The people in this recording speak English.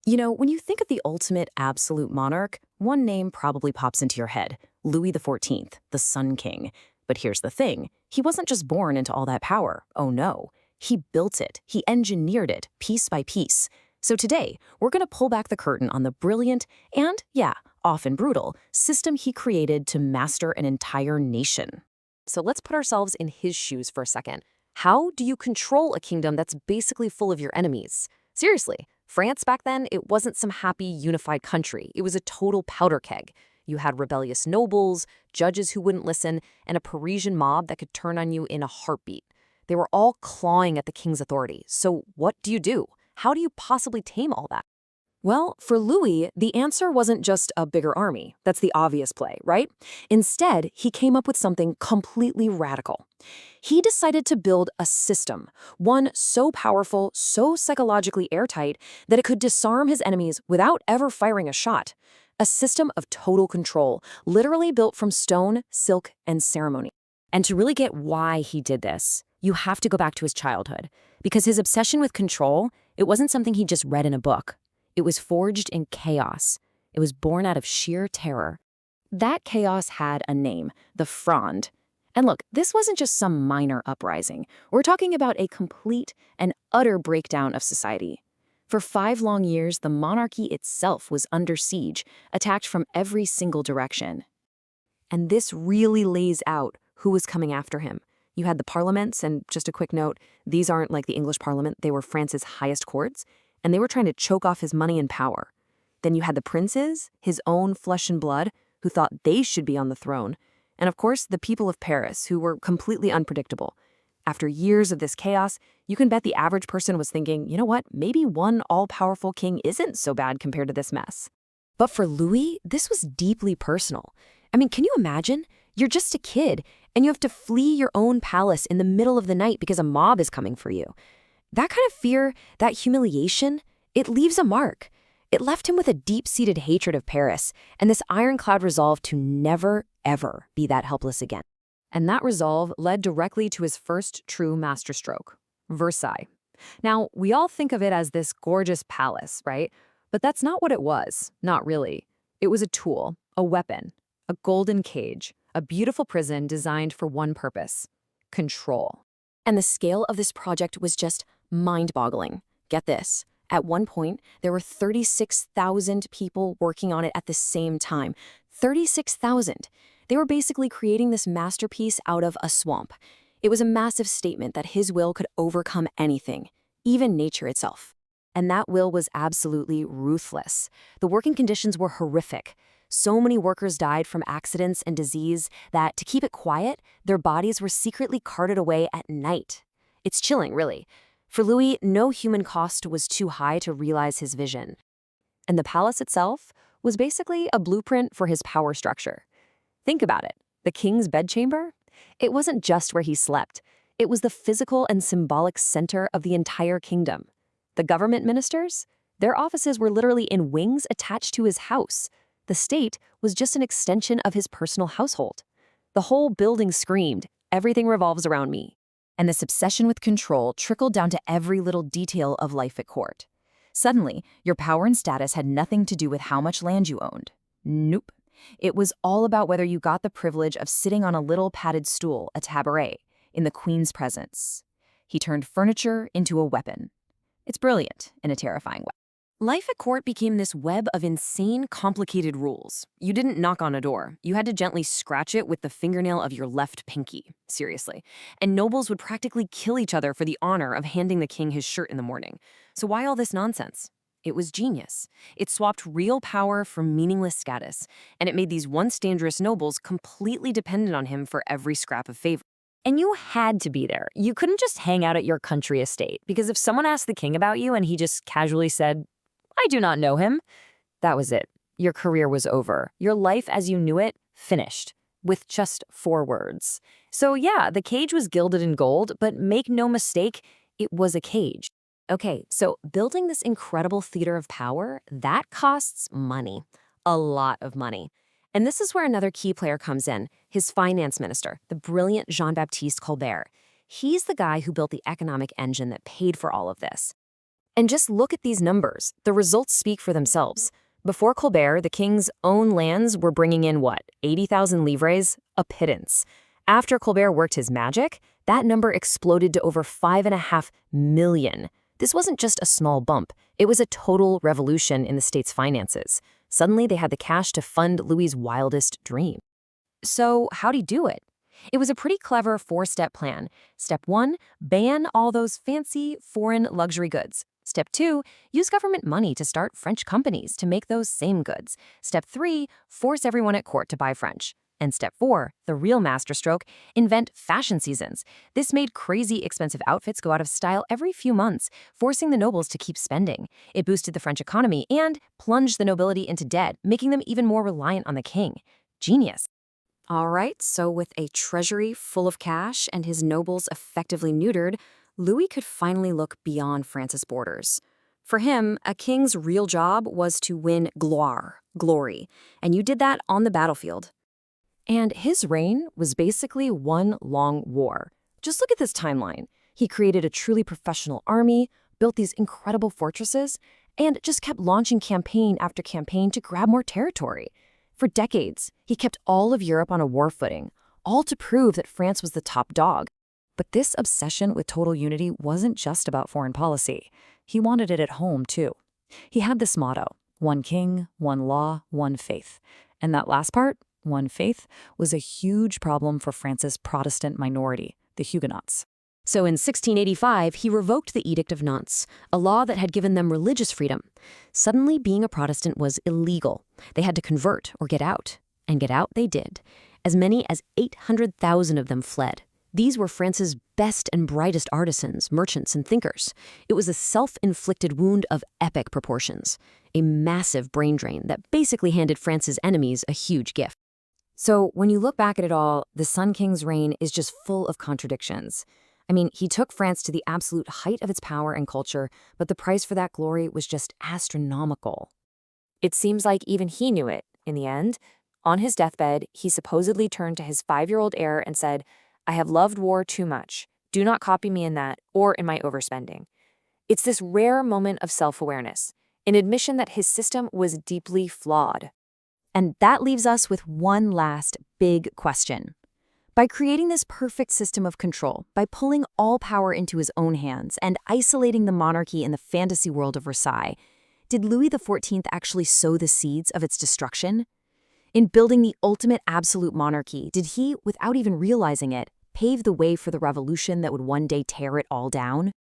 You know, when you think of the ultimate absolute monarch, one name probably pops into your head: Louis XIV, the Sun King. But here's the thing: he wasn't just born into all that power. Oh no. He built it, he engineered it, piece by piece. So today, we're going to pull back the curtain on the brilliant and, yeah, often brutal system he created to master an entire nation. So let's put ourselves in his shoes for a second. How do you control a kingdom that's basically full of your enemies? Seriously, France back then, it wasn't some happy, unified country. It was a total powder keg. You had rebellious nobles, judges who wouldn't listen, and a Parisian mob that could turn on you in a heartbeat. They were all clawing at the king's authority. So what do you do? How do you possibly tame all that? Well, for Louis, the answer wasn't just a bigger army. That's the obvious play, right? Instead, he came up with something completely radical. He decided to build a system, one so powerful, so psychologically airtight, that it could disarm his enemies without ever firing a shot. A system of total control, literally built from stone, silk, and ceremony. And to really get why he did this, you have to go back to his childhood, because his obsession with control, it wasn't something he just read in a book. It was forged in chaos. It was born out of sheer terror. That chaos had a name: the Fronde. And look, this wasn't just some minor uprising. We're talking about a complete and utter breakdown of society. For 5 long years, the monarchy itself was under siege, attacked from every single direction. And this really lays out who was coming after him. You had the parliaments, and just a quick note, these aren't like the English parliament, they were France's highest courts, and they were trying to choke off his money and power. Then you had the princes, his own flesh and blood, who thought they should be on the throne. And of course, the people of Paris, who were completely unpredictable. After years of this chaos, you can bet the average person was thinking, you know what, maybe one all-powerful king isn't so bad compared to this mess. But for Louis, this was deeply personal. I mean, can you imagine? You're just a kid, and you have to flee your own palace in the middle of the night because a mob is coming for you. That kind of fear, that humiliation, it leaves a mark. It left him with a deep-seated hatred of Paris, and this ironclad resolve to never, ever be that helpless again. And that resolve led directly to his first true masterstroke: Versailles. Now, we all think of it as this gorgeous palace, right? But that's not what it was, not really. It was a tool, a weapon, a golden cage, a beautiful prison designed for one purpose: control. And the scale of this project was just mind-boggling. Get this. At one point, there were 36,000 people working on it at the same time. 36,000. They were basically creating this masterpiece out of a swamp. It was a massive statement that his will could overcome anything, even nature itself. And that will was absolutely ruthless. The working conditions were horrific. So many workers died from accidents and disease that, to keep it quiet, their bodies were secretly carted away at night. It's chilling, really. For Louis, no human cost was too high to realize his vision. And the palace itself was basically a blueprint for his power structure. Think about it. The king's bedchamber? It wasn't just where he slept. It was the physical and symbolic center of the entire kingdom. The government ministers? Their offices were literally in wings attached to his house. The state was just an extension of his personal household. The whole building screamed, "Everything revolves around me." And this obsession with control trickled down to every little detail of life at court. Suddenly, your power and status had nothing to do with how much land you owned. Nope. It was all about whether you got the privilege of sitting on a little padded stool, a tabouret, in the queen's presence. He turned furniture into a weapon. It's brilliant in a terrifying way. Life at court became this web of insane, complicated rules. You didn't knock on a door. You had to gently scratch it with the fingernail of your left pinky. Seriously. And nobles would practically kill each other for the honor of handing the king his shirt in the morning. So why all this nonsense? It was genius. It swapped real power for meaningless status, and it made these once dangerous nobles completely dependent on him for every scrap of favor. And you had to be there. You couldn't just hang out at your country estate, because if someone asked the king about you and he just casually said, "I do not know him," that was it. Your career was over. Your life as you knew it, finished, with just 4 words. So yeah, the cage was gilded in gold, but make no mistake, it was a cage. Okay, so building this incredible theater of power, that costs money. A lot of money. And this is where another key player comes in, his finance minister, the brilliant Jean-Baptiste Colbert. He's the guy who built the economic engine that paid for all of this. And just look at these numbers. The results speak for themselves. Before Colbert, the king's own lands were bringing in what, 80,000 livres? A pittance. After Colbert worked his magic, that number exploded to over 5.5 million. This wasn't just a small bump. It was a total revolution in the state's finances. Suddenly, they had the cash to fund Louis's wildest dream. So how'd he do it? It was a pretty clever 4-step plan. Step 1, ban all those fancy foreign luxury goods. Step 2, use government money to start French companies to make those same goods. Step 3, force everyone at court to buy French. And step 4, the real masterstroke, invent fashion seasons. This made crazy expensive outfits go out of style every few months, forcing the nobles to keep spending. It boosted the French economy and plunged the nobility into debt, making them even more reliant on the king. Genius. All right, so with a treasury full of cash and his nobles effectively neutered, Louis could finally look beyond France's borders. For him, a king's real job was to win glory, and you did that on the battlefield. And his reign was basically one long war. Just look at this timeline. He created a truly professional army, built these incredible fortresses, and just kept launching campaign after campaign to grab more territory. For decades, he kept all of Europe on a war footing, all to prove that France was the top dog. But this obsession with total unity wasn't just about foreign policy. He wanted it at home, too. He had this motto, one king, one law, one faith. And that last part, one faith, was a huge problem for France's Protestant minority, the Huguenots. So in 1685, he revoked the Edict of Nantes, a law that had given them religious freedom. Suddenly, being a Protestant was illegal. They had to convert or get out. And get out they did. As many as 800,000 of them fled. These were France's best and brightest artisans, merchants, and thinkers. It was a self-inflicted wound of epic proportions, a massive brain drain that basically handed France's enemies a huge gift. So when you look back at it all, the Sun King's reign is just full of contradictions. I mean, he took France to the absolute height of its power and culture, but the price for that glory was just astronomical. It seems like even he knew it, in the end. On his deathbed, he supposedly turned to his 5-year-old heir and said, "I have loved war too much. Do not copy me in that or in my overspending." It's this rare moment of self-awareness, an admission that his system was deeply flawed. And that leaves us with one last big question. By creating this perfect system of control, by pulling all power into his own hands and isolating the monarchy in the fantasy world of Versailles, did Louis XIV actually sow the seeds of its destruction? In building the ultimate absolute monarchy, did he, without even realizing it, pave the way for the revolution that would one day tear it all down?